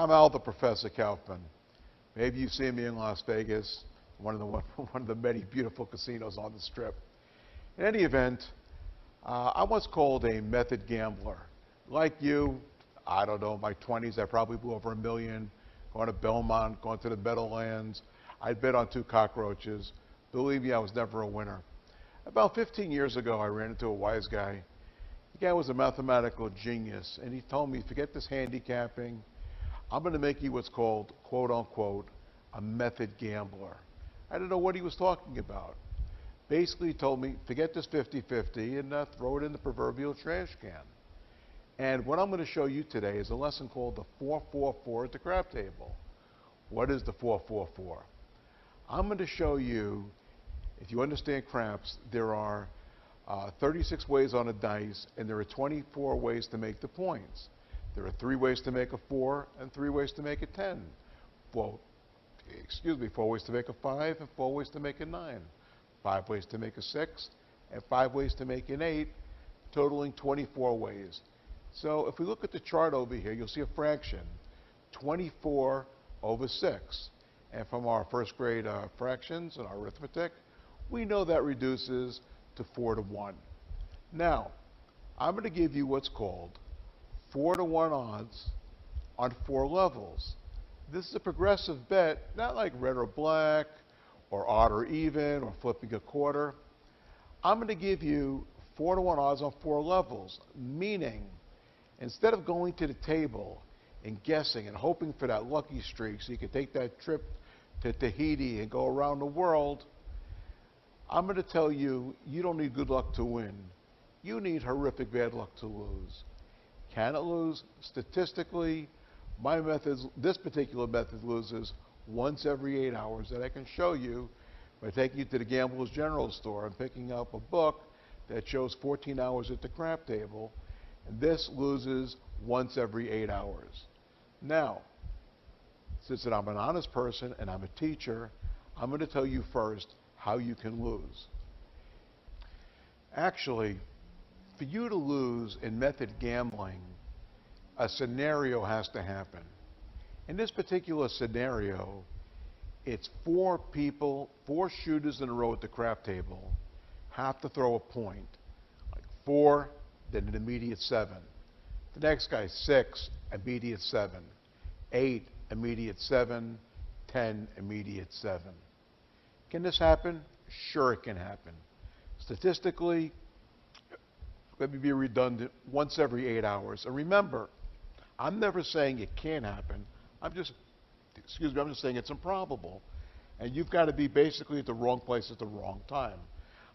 I'm Al the Professor Kaufman. Maybe you've seen me in Las Vegas, one of the many beautiful casinos on the Strip. In any event, I was called a method gambler. Like you, I don't know, in my 20s, I probably blew over $1 million, going to Belmont, going to the Meadowlands. I'd bet on 2 cockroaches. Believe me, I was never a winner. About 15 years ago, I ran into a wise guy. The guy was a mathematical genius, and he told me, forget this handicapping. I'm going to make you what's called, quote unquote, a method gambler. I didn't know what he was talking about. Basically, he told me, forget this 50-50 and throw it in the proverbial trash can. And what I'm going to show you today is a lesson called the 4-4-4 at the crap table. What is the 4-4-4? I'm going to show you, if you understand craps, there are 36 ways on a dice, and there are 24 ways to make the points. There are 3 ways to make a 4 and 3 ways to make a 10. 4 ways to make a 5 and 4 ways to make a 9. 5 ways to make a 6 and 5 ways to make an 8, totaling 24 ways. So if we look at the chart over here, you'll see a fraction, 24 over 6. And from our first grade fractions and our arithmetic, we know that reduces to 4 to 1. Now, I'm going to give you what's called 4 to 1 odds on 4 levels. This is a progressive bet, not like red or black, or odd or even, or flipping a quarter. I'm going to give you 4 to 1 odds on 4 levels, meaning instead of going to the table and guessing and hoping for that lucky streak so you can take that trip to Tahiti and go around the world, I'm going to tell you, you don't need good luck to win. You need horrific bad luck to lose. Can it lose? Statistically, this particular method loses once every 8 hours that I can show you by taking you to the Gamblers General Store and picking up a book that shows 14 hours at the crap table, and this loses once every 8 hours. Now, since I'm an honest person and I'm a teacher, I'm going to tell you first how you can lose. Actually, for you to lose in method gambling, a scenario has to happen. In this particular scenario, it's 4 people, 4 shooters in a row at the crap table have to throw a point. Like 4, then an immediate 7. The next guy, 6, immediate 7. 8, immediate 7. 10, immediate 7. Can this happen? Sure, it can happen. Statistically, let me be redundant, once every 8 hours. And remember, I'm never saying it can't happen. I'm just saying it's improbable. And you've got to be basically at the wrong place at the wrong time.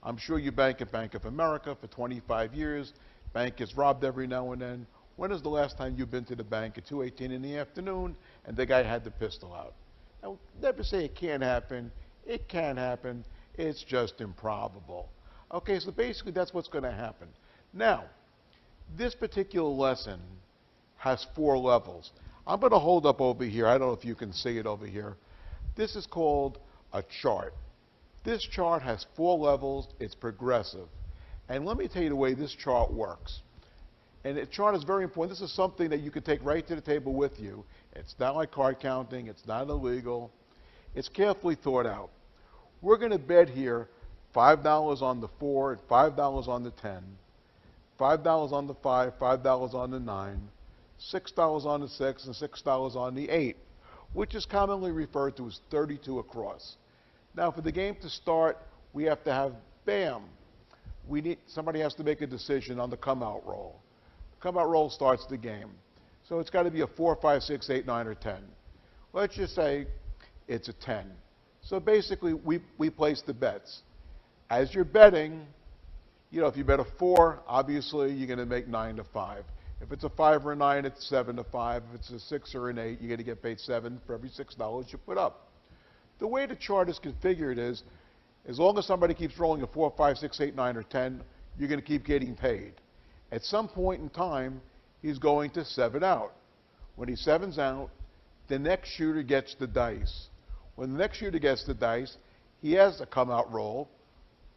I'm sure you bank at Bank of America for 25 years. Bank gets robbed every now and then. When is the last time you've been to the bank at 2:18 in the afternoon and the guy had the pistol out? Now, never say it can't happen. It can happen. It's just improbable. Okay, so basically that's what's going to happen. Now, this particular lesson has 4 levels. I'm going to hold up over here. I don't know if you can see it over here. This is called a chart. This chart has 4 levels. It's progressive. And let me tell you the way this chart works. And the chart is very important. This is something that you can take right to the table with you. It's not like card counting. It's not illegal. It's carefully thought out. We're going to bet here $5 on the 4 and $5 on the 10, $5 on the 5, $5 on the 9, $6 on the 6, and $6 on the 8, which is commonly referred to as 32 across. Now, for the game to start, we have to have, bam, somebody has to make a decision on the come-out roll. The come-out roll starts the game. So it's got to be a 4, 5, 6, 8, 9, or 10. Let's just say it's a 10. So basically, we place the bets. As you're betting, if you bet a 4, obviously you're going to make 9 to 5. If it's a 5 or a 9, it's 7 to 5. If it's a 6 or an 8, you're going to get paid 7 for every $6 you put up. The way the chart is configured is, as long as somebody keeps rolling a 4, 5, 6, 8, 9, or 10, you're going to keep getting paid. At some point in time, he's going to 7 out. When he 7s out, the next shooter gets the dice. When the next shooter gets the dice, he has a come-out roll,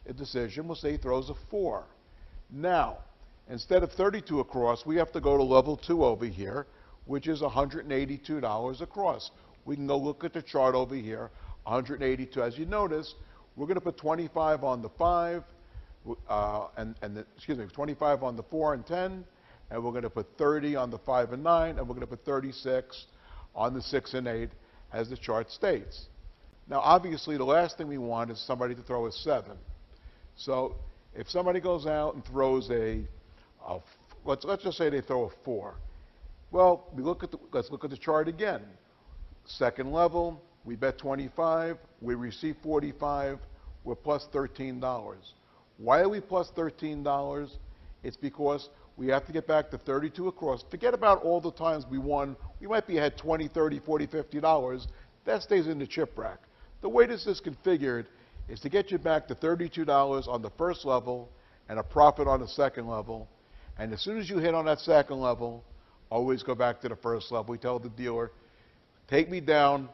a decision. We'll say he throws a 4. Now, instead of 32 across, we have to go to level 2 over here, which is $182 across. We can go look at the chart over here, 182. As you notice, we're going to put 25 on the 5, excuse me, 25 on the 4 and 10, and we're going to put 30 on the 5 and 9, and we're going to put 36 on the 6 and 8, as the chart states. Now, obviously, the last thing we want is somebody to throw a 7. So if somebody goes out and throws let's just say they throw a 4. Well, let's look at the chart again. Second level, we bet 25, we receive 45, we're plus $13. Why are we plus $13? It's because we have to get back to 32 across. Forget about all the times we won. We might be ahead 20, 30, 40, $50. That stays in the chip rack. The way this is configured is to get you back to $32 on the first level and a profit on the second level. And as soon as you hit on that second level, always go back to the first level. We tell the dealer, take me down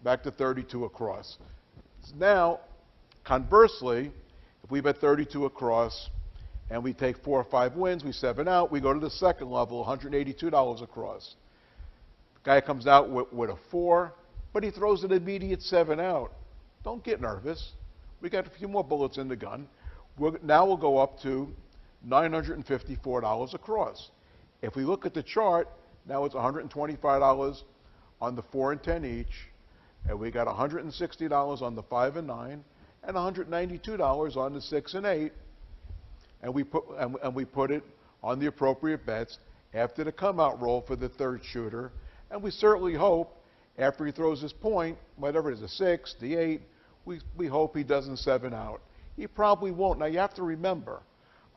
back to 32 across. Now, conversely, if we bet 32 across and we take 4 or 5 wins, we 7 out, we go to the second level, $182 across. The guy comes out with a 4, but he throws an immediate 7 out. Don't get nervous. We got a few more bullets in the gun. Now we'll go up to $954 across. If we look at the chart, now it's $125 on the 4 and 10 each, and we got $160 on the 5 and 9, and $192 on the 6 and 8, and we put it on the appropriate bets after the come-out roll for the third shooter, and we certainly hope after he throws his point, whatever it is, the 6, the 8, we hope he doesn't 7 out. He probably won't. Now you have to remember,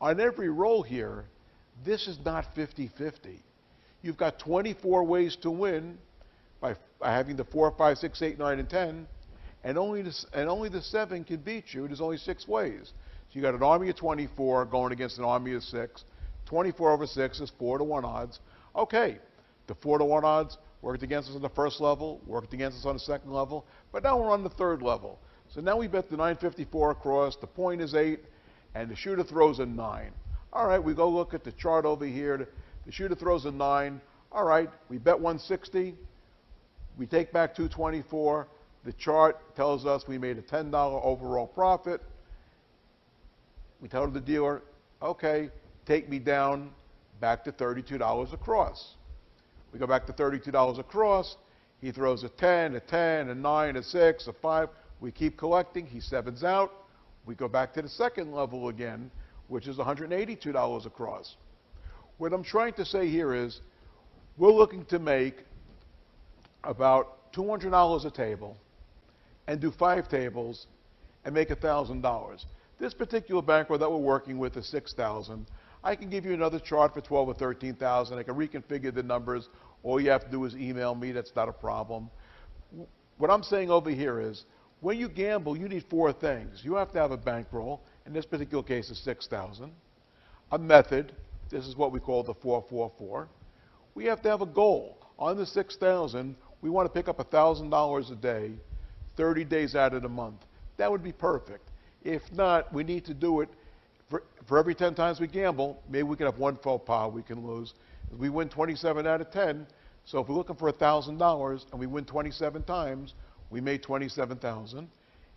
on every roll here, this is not 50-50. You've got 24 ways to win by having the 4, 5, 6, 8, 9, and 10, and only the 7 can beat you. There's only 6 ways. So you got an army of 24 going against an army of 6. 24 over 6 is 4-to-1 odds. Okay, the 4-to-1 odds worked against us on the first level, worked against us on the second level, but now we're on the third level. So now we bet the 954 across, the point is 8, and the shooter throws a 9. All right, we go look at the chart over here. The shooter throws a 9. All right, we bet 160. We take back 224. The chart tells us we made a $10 overall profit. We tell the dealer, okay, take me down back to $32 across. We go back to $32 across. He throws a 10, a 10, a 9, a 6, a 5. We keep collecting. He 7s out. We go back to the second level again, which is $182 across. What I'm trying to say here is we're looking to make about $200 a table and do 5 tables and make $1,000. This particular bankroll that we're working with is $6,000. I can give you another chart for $12,000 or $13,000. I can reconfigure the numbers. All you have to do is email me. That's not a problem. What I'm saying over here is when you gamble, you need 4 things. You have to have a bankroll. In this particular case, it's $6,000. A method. This is what we call the 444. We have to have a goal. On the $6,000, we want to pick up $1,000 a day, 30 days out of the month. That would be perfect. If not, we need to do it for every 10 times we gamble. Maybe we can have 1 faux pas we can lose. We win 27 out of 10. So if we're looking for $1,000 and we win 27 times, we made $27,000.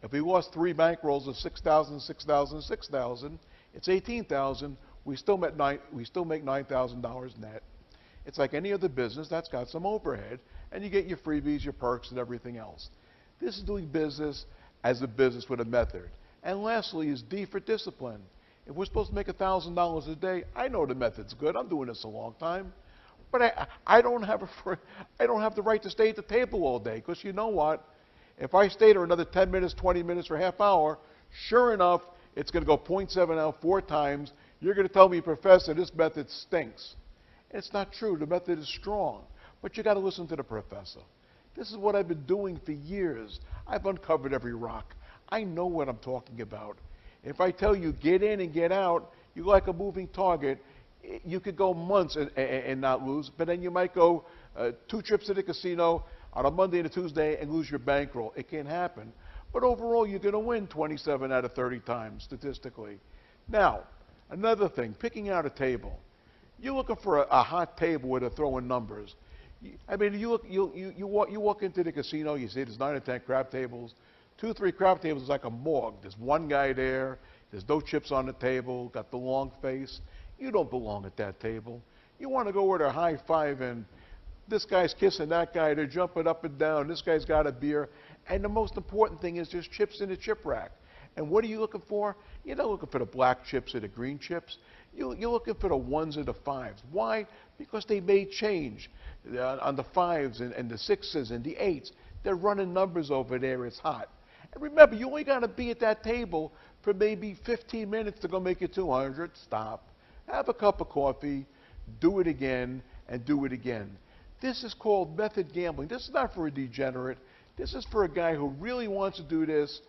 If we lost 3 bankrolls of $6,000, $6,000, $6,000, it's $18,000. We still make $9,000 net. It's like any other business that's got some overhead, and you get your freebies, your perks, and everything else. This is doing business as a business with a method. And lastly is D for discipline. If we're supposed to make $1,000 a day, I know the method's good. I'm doing this a long time. But I don't have the right to stay at the table all day, because you know what? If I stay there another 10 minutes, 20 minutes, or half hour, sure enough, it's going to go 0.7 out 4 times. You're going to tell me, Professor, this method stinks. It's not true. The method is strong. But you got to listen to the professor. This is what I've been doing for years. I've uncovered every rock. I know what I'm talking about. If I tell you get in and get out, you're like a moving target. You could go months and not lose, but then you might go 2 trips to the casino on a Monday and a Tuesday and lose your bankroll. It can happen. But overall, you're going to win 27 out of 30 times, statistically. Now, another thing, picking out a table. You're looking for a hot table where they're throwing numbers. I mean, you walk into the casino, you see there's 9 or 10 crap tables. 2, 3 crap tables is like a morgue. There's one guy there. There's no chips on the table. Got the long face. You don't belong at that table. You want to go where they're high-fiving. This guy's kissing that guy. They're jumping up and down. This guy's got a beer. And the most important thing is there's chips in the chip rack. And what are you looking for? You're not looking for the black chips or the green chips. You're looking for the 1s or the 5s. Why? Because they made change on the 5s and the 6s and the 8s. They're running numbers over there. It's hot. And remember, you only got to be at that table for maybe 15 minutes to go make it 200. Stop. Have a cup of coffee. Do it again and do it again. This is called method gambling. This is not for a degenerate. This is for a guy who really wants to do this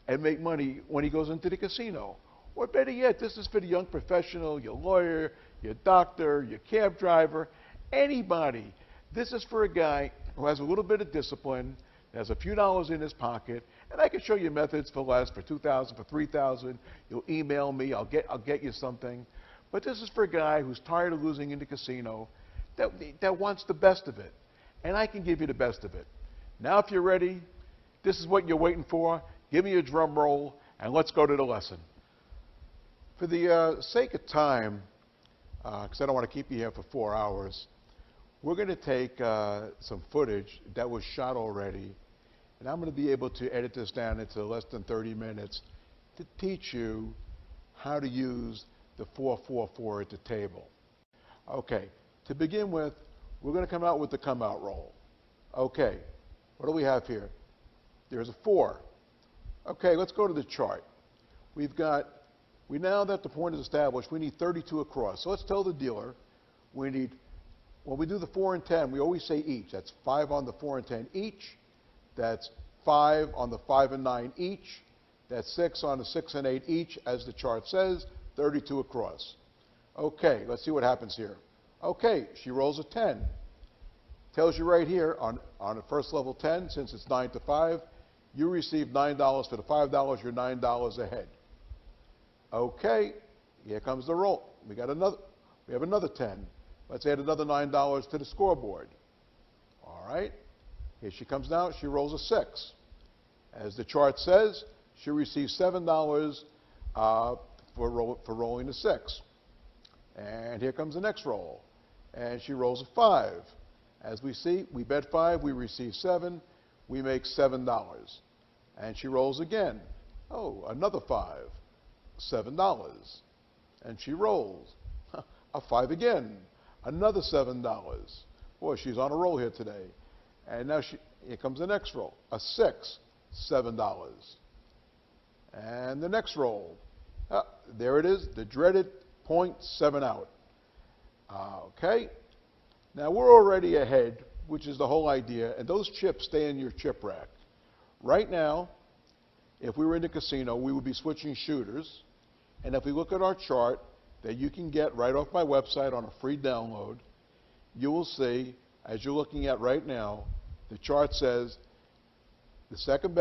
and make money when he goes into the casino. Or better yet, this is for the young professional, your lawyer, your doctor, your cab driver, anybody. This is for a guy who has a little bit of discipline, has a few dollars in his pocket, and I can show you methods for less, for $2,000, for $3,000. You'll email me, I'll get you something. But this is for a guy who's tired of losing in the casino, that wants the best of it. And I can give you the best of it. Now if you're ready, this is what you're waiting for. Give me a drum roll, and let's go to the lesson. For the sake of time, because I don't want to keep you here for 4 hours, we're going to take some footage that was shot already, and I'm going to be able to edit this down into less than 30 minutes to teach you how to use the 444 at the table. Okay, to begin with, we're going to come out with the come out roll. Okay, what do we have here? There's a 4. Okay, let's go to the chart. Now that the point is established, we need 32 across. So let's tell the dealer when we do the 4 and 10, we always say each. That's 5 on the 4 and 10 each. That's 5 on the 5 and 9 each. That's 6 on the 6 and 8 each, as the chart says, 32 across. Okay, let's see what happens here. Okay, she rolls a 10. Tells you right here on the first level 10, since it's 9 to 5, you receive $9 for the $5, you're $9 ahead. Okay, here comes the roll. We have another 10. Let's add another $9 to the scoreboard. All right, here she comes now, she rolls a 6. As the chart says, she receives $7 for rolling the 6. And here comes the next roll. And she rolls a 5. As we see, we bet 5, we receive 7, we make $7. And she rolls again. Oh, another 5, $7. And she rolls a 5 again, another $7. Boy, she's on a roll here today. And now here comes the next roll, a 6, $7. And the next roll, there it is, the dreaded 0.7 out. Okay, now we're already ahead, which is the whole idea, and those chips stay in your chip rack. Right now, if we were in the casino, we would be switching shooters, and if we look at our chart that you can get right off my website on a free download, you will see, as you're looking at right now, the chart says the second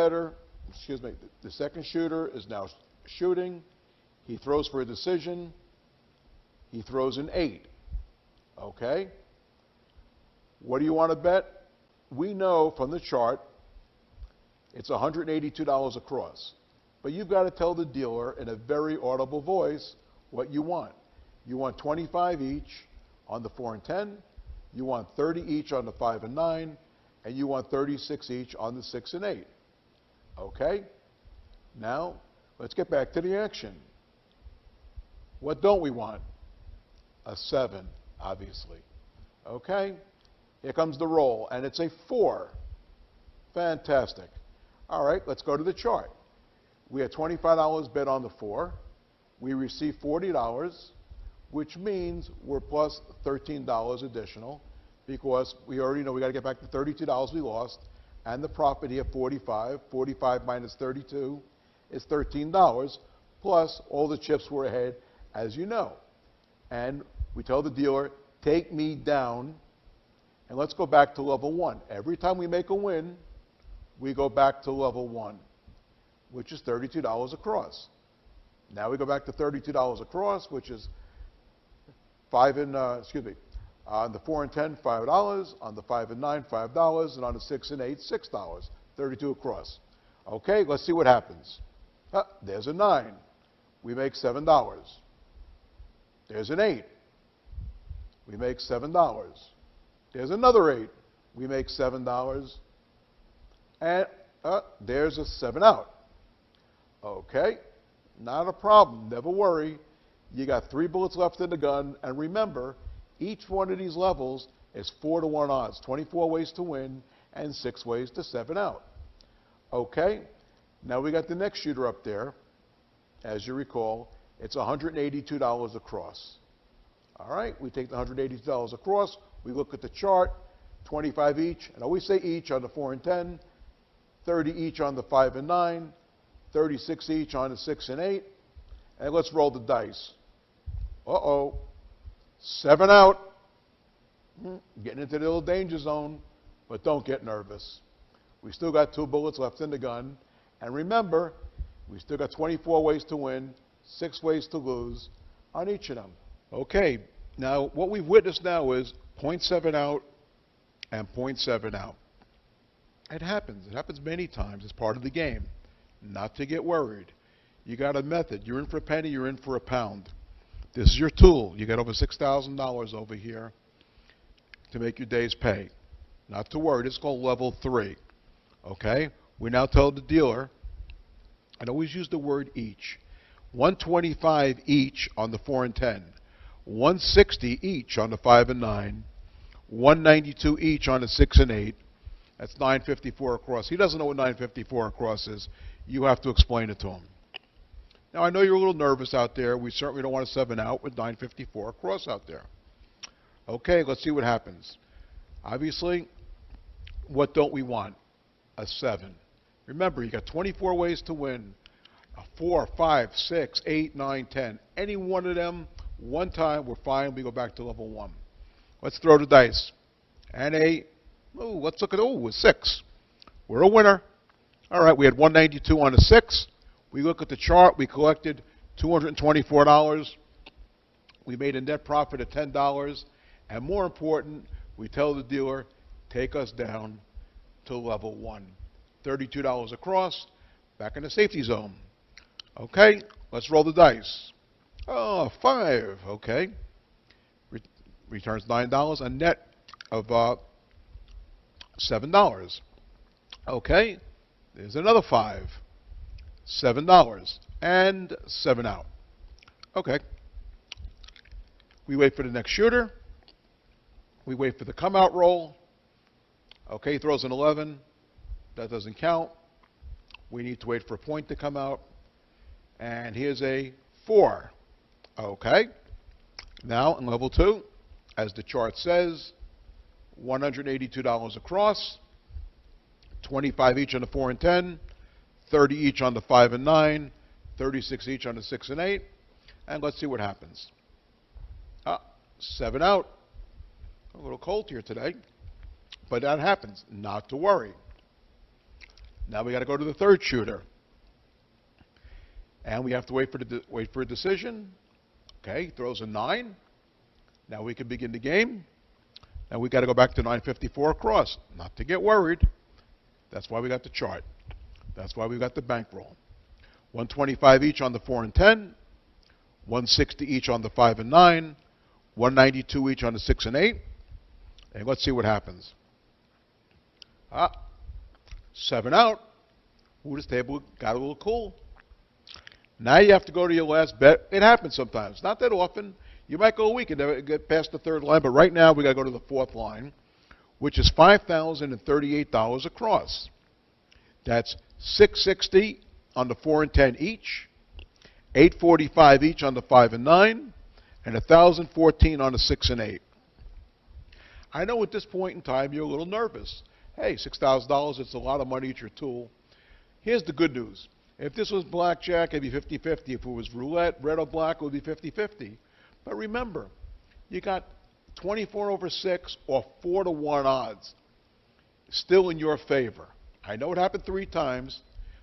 shooter is now shooting. He throws for a decision. He throws an 8. Okay? What do you want to bet? We know from the chart it's $182 across. But you've got to tell the dealer in a very audible voice what you want. You want 25 each on the 4 and 10. You want 30 each on the 5 and 9. And you want 36 each on the 6 and 8. Okay? Now, let's get back to the action. What don't we want? A 7, obviously. Okay? Here comes the roll, and it's a 4. Fantastic. All right, let's go to the chart. We had $25 bet on the 4. We received $40, which means we're plus $13 additional, because we already know we got to get back the $32 we lost, and the profit here, 45. 45 minus 32 is $13, plus all the chips were ahead, as you know. And we tell the dealer, take me down, and let's go back to level 1. Every time we make a win, we go back to level 1, which is $32 across. Now we go back to $32 across, which is On the 4 and 10, $5. On the 5 and 9, $5. And on the 6 and 8, $6. 32 across. Okay, let's see what happens. There's a 9. We make $7. There's an 8. We make $7. There's another 8. We make $7. And there's a 7 out. Okay, not a problem. Never worry. You got 3 bullets left in the gun. And remember, each one of these levels is 4-to-1 odds. 24 ways to win and 6 ways to 7 out. Okay, now we got the next shooter up there. As you recall, it's $182 across. All right, we take the $182 across. We look at the chart, 25 each. And I always say each on the 4 and 10, 30 each on the 5 and 9, 36 each on the 6 and 8. And let's roll the dice. Uh-oh. 7 out. Getting into the little danger zone, but don't get nervous. We still got 2 bullets left in the gun. And remember, we still got 24 ways to win, 6 ways to lose on each of them. Okay, now what we've witnessed now is 0.7 out and 0.7 out. It happens. It happens many times. It's part of the game. Not to get worried. You got a method. You're in for a penny, you're in for a pound. This is your tool. You got over $6,000 over here to make your day's pay. Not to worry. This is called level 3. Okay? We now tell the dealer, and always use the word each, 125 each on the 4 and 10, 160 each on the 5 and 9, 192 each on the 6 and 8. That's 954 across. He doesn't know what 954 across is. You have to explain it to him. Now, I know you're a little nervous out there. We certainly don't want to 7 out with 954 across out there. Okay, let's see what happens. Obviously, what don't we want? A 7. Remember, you got 24 ways to win. 4, 5, 6, 8, 9, 10. Any one of them, one time, we're fine. We go back to level 1. Let's throw the dice. And let's look at, a 6. We're a winner. All right, we had 192 on a 6. We look at the chart. We collected $224. We made a net profit of $10. And more important, we tell the dealer, take us down to level 1. $32 across, back in the safety zone. Okay, let's roll the dice. 5, okay. Returns $9, a net of $7. Okay, there's another 5. $7, and 7 out. Okay. We wait for the next shooter. We wait for the come-out roll. Okay, he throws an 11. That doesn't count. We need to wait for a point to come out. And here's a 4. Okay. Now, in level 2, as the chart says, $182 across, 25 each on the 4 and 10, 30 each on the 5 and 9, 36 each on the 6 and 8. And let's see what happens. 7 out. A little cold here today, but that happens. Not to worry. Now we got to go to the third shooter, and we have to wait for a decision. Okay, throws a 9. Now we can begin the game. Now we got to go back to 954 across. Not to get worried. That's why we got the chart. That's why we got the bankroll. 125 each on the 4 and 10, 160 each on the 5 and 9, 192 each on the 6 and 8. And let's see what happens. 7 out. Ooh, this table got a little cool. Now you have to go to your last bet. It happens sometimes. Not that often. You might go a week and never get past the third line, but right now we got to go to the fourth line, which is $5,038 across. That's $660 on the 4 and 10 each, $845 each on the 5 and 9, and $1,014 on the 6 and 8. I know at this point in time you're a little nervous. Hey, $6,000, it's a lot of money, it's your tool. Here's the good news. If this was blackjack, it'd be 50-50. If it was roulette, red or black, it would be 50-50. But remember, you got 24 over 6 or 4-to-1 odds still in your favor. I know it happened 3 times,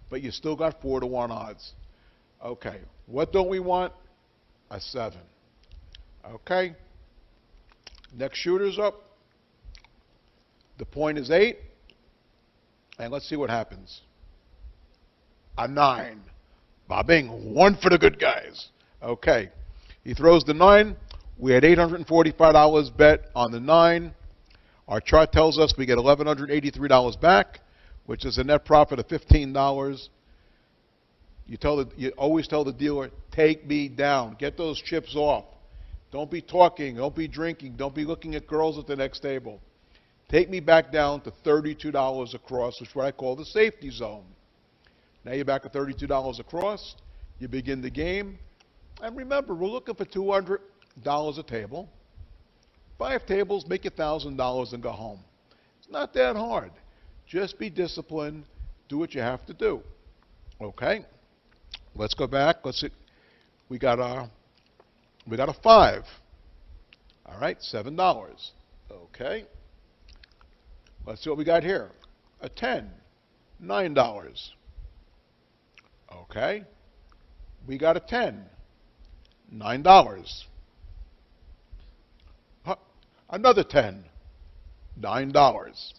but you still got 4-to-1 odds. Okay, what don't we want? A 7. Okay, Next shooter's up. The point is 8. And let's see what happens. A 9. Bobbing. 1 for the good guys. Okay. He throws the 9. We had $845 bet on the 9. Our chart tells us we get $1,183 back, which is a net profit of $15. You always tell the dealer, take me down. Get those chips off. Don't be talking. Don't be drinking. Don't be looking at girls at the next table. Take me back down to $32 across, which is what I call the safety zone. Now you're back at $32 across. You begin the game. And remember, we're looking for $200 a table. 5 tables, make $1,000 and go home. It's not that hard. Just be disciplined. Do what you have to do. Okay? Let's go back. Let's see. We got a 5. All right, $7. Okay. Let's see what we got here. A 10, $9. Okay. We got a 10, $9. Another 10, $9.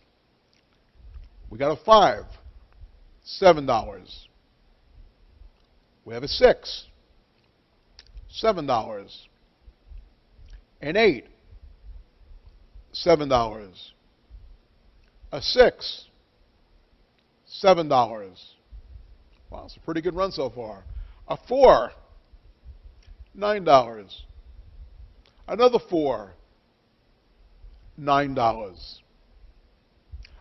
We got a 5, $7. We have a 6, $7. An 8, $7. A 6, $7. Wow, it's a pretty good run so far. A 4, $9. Another 4, $9.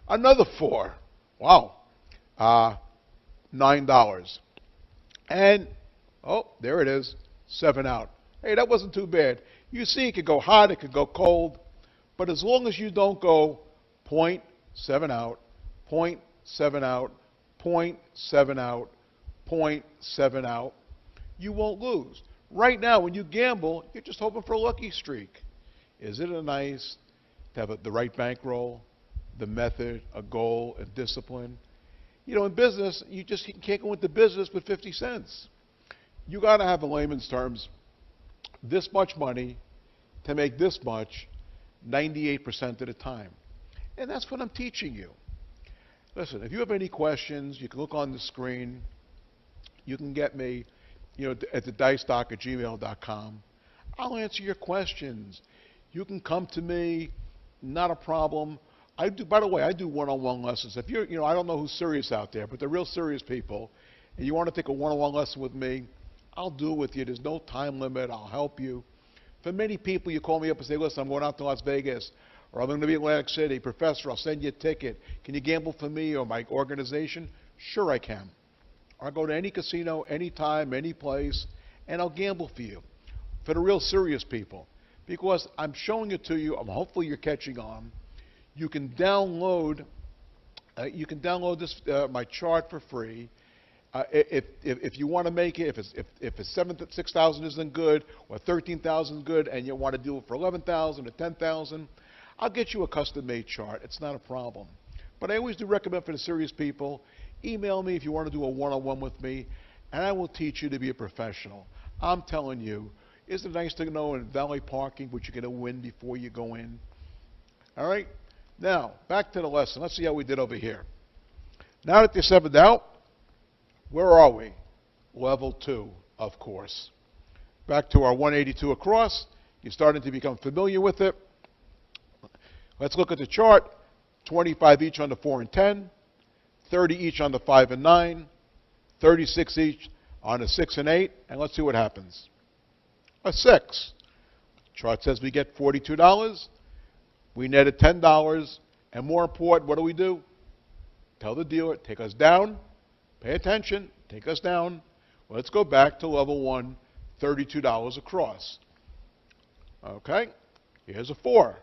Another 4, wow, $9. And, oh, there it is, 7 out. Hey, that wasn't too bad. You see, it could go hot, it could go cold, but as long as you don't go 0.7 out, 0.7 out, 0.7 out, 0.7 out, you won't lose. Right now, when you gamble, you're just hoping for a lucky streak. Is it nice to have the right bankroll, the method, a goal, and discipline? You know, in business, you just can't go into business with 50 cents. You got to have, in layman's terms, this much money to make this much 98% of the time. And that's what I'm teaching you. Listen, if you have any questions, you can look on the screen. You can get me, at the dicedoc@gmail.com. I'll answer your questions. You can come to me, not a problem. By the way, I do one-on-one lessons. If you're, I don't know who's serious out there, but the real serious people, and you want to take a one-on-one lesson with me, I'll do it with you. There's no time limit. I'll help you. For many people, you call me up and say, listen, I'm going out to Las Vegas, or I'm going to be in Atlantic City. Professor, I'll send you a ticket. Can you gamble for me or my organization? Sure I can. I'll go to any casino, anytime, any place, and I'll gamble for you. For the real serious people. Because I'm showing it to you. Hopefully you're catching on. You can download this my chart for free. If you want to make it, if it's 6,000 isn't good, or 13,000 good, and you want to do it for 11,000 or 10,000, I'll get you a custom-made chart. It's not a problem. But I always do recommend for the serious people, email me if you want to do a one-on-one with me, and I will teach you to be a professional. I'm telling you, isn't it nice to know in valet parking what you're going to win before you go in? All right? Now, back to the lesson. Let's see how we did over here. Now that you're 7 out, where are we? Level 2, of course. Back to our 182 across. You're starting to become familiar with it. Let's look at the chart. 25 each on the 4 and 10. 30 each on the 5 and 9. 36 each on the 6 and 8. And let's see what happens. A 6. Chart says we get $42. We netted $10. And more important, what do? Tell the dealer, take us down. Pay attention. Take us down. Let's go back to level 1, $32 across. Okay. Here's a 4.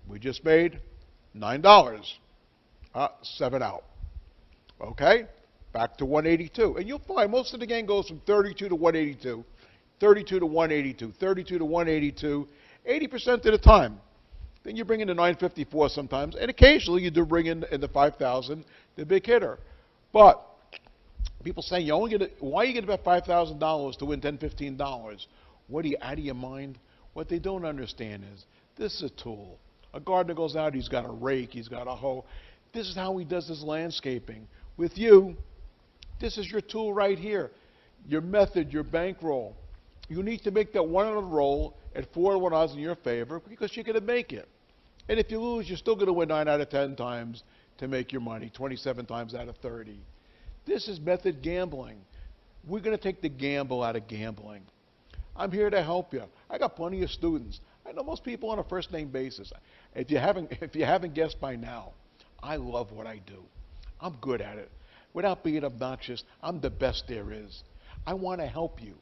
We just made $9. 7 out. Okay. Back to 182. And you'll find most of the game goes from 32 to 182. 32 to 182. 32 to 182. 80% of the time. Then you bring in the 954 sometimes. And occasionally you do bring in the 5,000, the big hitter. But people saying, why are you going to bet $5,000 to win $10, $15? What are you, out of your mind? What they don't understand is This is a tool. A gardener goes out, he's got a rake, he's got a hoe. This is how he does his landscaping. With you, this is your tool right here. Your method, your bankroll. You need to make that one on a roll at 4-1 odds in your favor because you're going to make it. And if you lose, you're still going to win 9 out of 10 times to make your money, 27 times out of 30. This is method gambling. We're going to take the gamble out of gambling. I'm here to help you. I got plenty of students. I know most people on a first name basis. If you haven't guessed by now, I love what I do. I'm good at it. Without being obnoxious, I'm the best there is. I want to help you.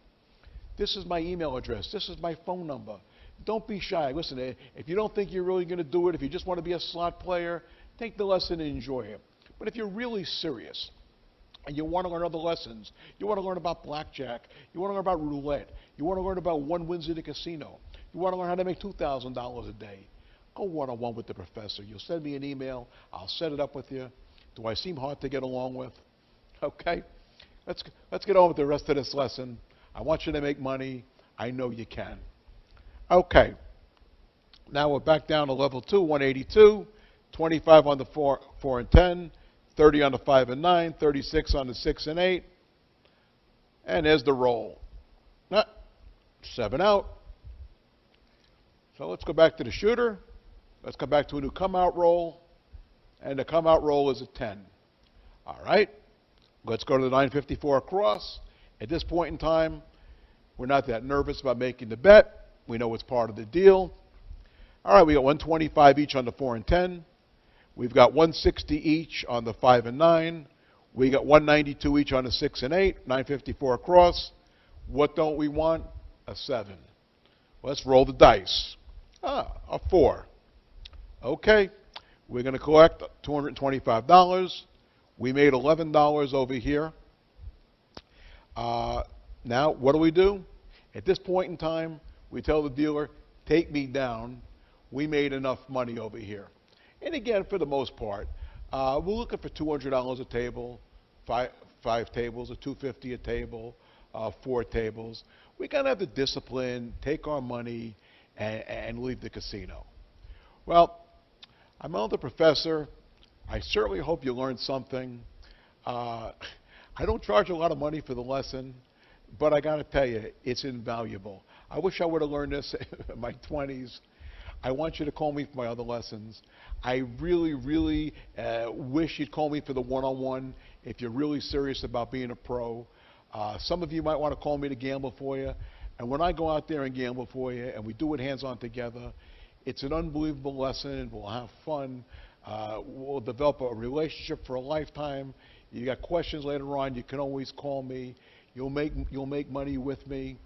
This is my email address. This is my phone number. Don't be shy. Listen, if you don't think you're really going to do it, if you just want to be a slot player, take the lesson and enjoy it. But if you're really serious and you want to learn other lessons, you want to learn about blackjack, you want to learn about roulette, you want to learn about one wins at a casino, you want to learn how to make $2,000 a day, go one-on-one with the professor. You'll send me an email. I'll set it up with you. Do I seem hard to get along with? Okay? Let's get on with the rest of this lesson. I want you to make money. I know you can. Okay. Now we're back down to level 2, 182, 25 on the 4 and 10, 30 on the 5 and 9, 36 on the 6 and 8. And there's the roll. 7 out. So let's go back to the shooter. Let's come back to a new come-out roll. And the come-out roll is a 10. All right. Let's go to the 954 across. At this point in time, we're not that nervous about making the bet. We know it's part of the deal. All right, we got 125 each on the 4 and 10. We've got 160 each on the 5 and 9. We got 192 each on the 6 and 8. 954 across. What don't we want? A 7. Let's roll the dice. A 4. Okay, we're going to collect $225. We made $11 over here. Now, what do? At this point in time, we tell the dealer, take me down. We made enough money over here. And again, for the most part, we're looking for $200 a table, five tables, or $250 a table, 4 tables. We got to have the discipline, take our money, and leave the casino. Well, I'm an older professor. I certainly hope you learned something. I don't charge a lot of money for the lesson, but I got to tell you, it's invaluable. I wish I would have learned this in my 20s. I want you to call me for my other lessons. I really, really wish you'd call me for the one-on-one if you're really serious about being a pro. Some of you might want to call me to gamble for you. And when I go out there and gamble for you and we do it hands-on together, it's an unbelievable lesson. We'll have fun. We'll develop a relationship for a lifetime. You got questions later on, you can always call me. You'll make money with me.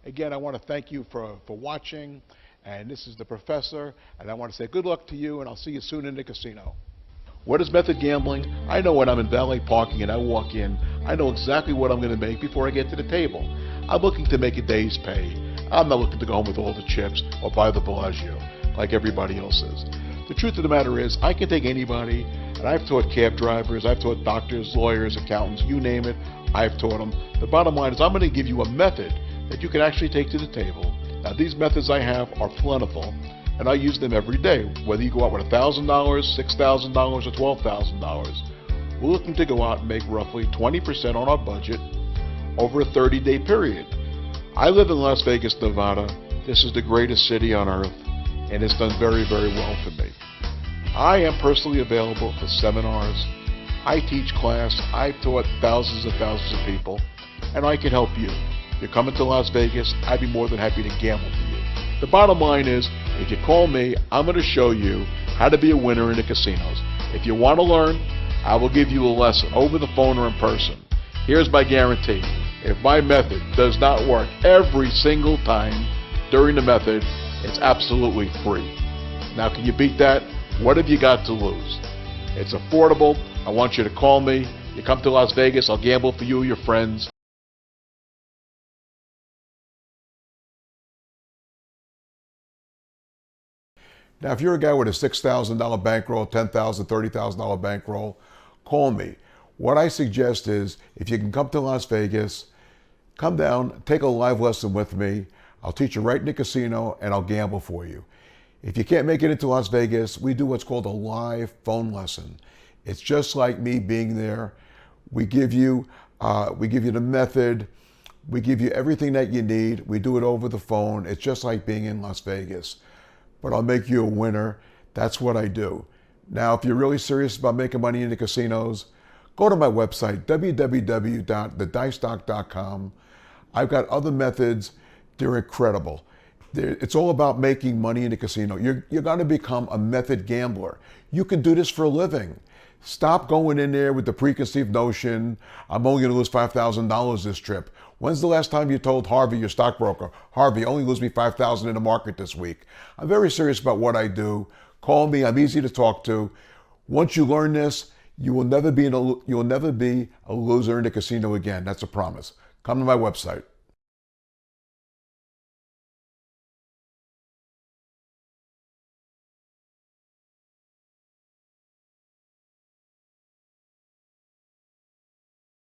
Again, I want to thank you for watching. And this is the professor. And I want to say good luck to you, and I'll see you soon in the casino. What is method gambling? I know when I'm in valet parking and I walk in, I know exactly what I'm going to make before I get to the table. I'm looking to make a day's pay. I'm not looking to go home with all the chips or buy the Bellagio like everybody else is. The truth of the matter is, I can take anybody, and I've taught cab drivers, I've taught doctors, lawyers, accountants, you name it, I've taught them. The bottom line is I'm going to give you a method that you can actually take to the table. Now, these methods I have are plentiful, and I use them every day, whether you go out with $1,000, $6,000, or $12,000. We're looking to go out and make roughly 20% on our budget over a 30-day period. I live in Las Vegas, Nevada. This is the greatest city on earth, and it's done very, very well for me. I am personally available for seminars. I teach class. I've taught thousands and thousands of people, and I can help you. You're coming to Las Vegas, I'd be more than happy to gamble for you. The bottom line is, if you call me, I'm going to show you how to be a winner in the casinos. If you want to learn, I will give you a lesson over the phone or in person. Here's my guarantee. If my method does not work every single time during the method, it's absolutely free. Now, can you beat that? What have you got to lose? It's affordable. I want you to call me. You come to Las Vegas, I'll gamble for you and your friends. Now, if you're a guy with a $6,000 bankroll, $10,000, $30,000 bankroll, call me. What I suggest is, if you can come to Las Vegas, come down, take a live lesson with me. I'll teach you right in the casino, and I'll gamble for you. If you can't make it into Las Vegas, we do what's called a live phone lesson. It's just like me being there. We give you the method. We give you everything that you need. We do it over the phone. It's just like being in Las Vegas. But I'll make you a winner. That's what I do. Now, if you're really serious about making money in the casinos, go to my website, www.thedicedoc.com. I've got other methods. They're incredible. It's all about making money in the casino. You're going to become a method gambler. You can do this for a living. Stop going in there with the preconceived notion, I'm only going to lose $5,000 this trip. When's the last time you told Harvey, your stockbroker, Harvey, only lose me $5,000 in the market this week? I'm very serious about what I do. Call me. I'm easy to talk to. Once you learn this, you will never be a loser in the casino again. That's a promise. Come to my website.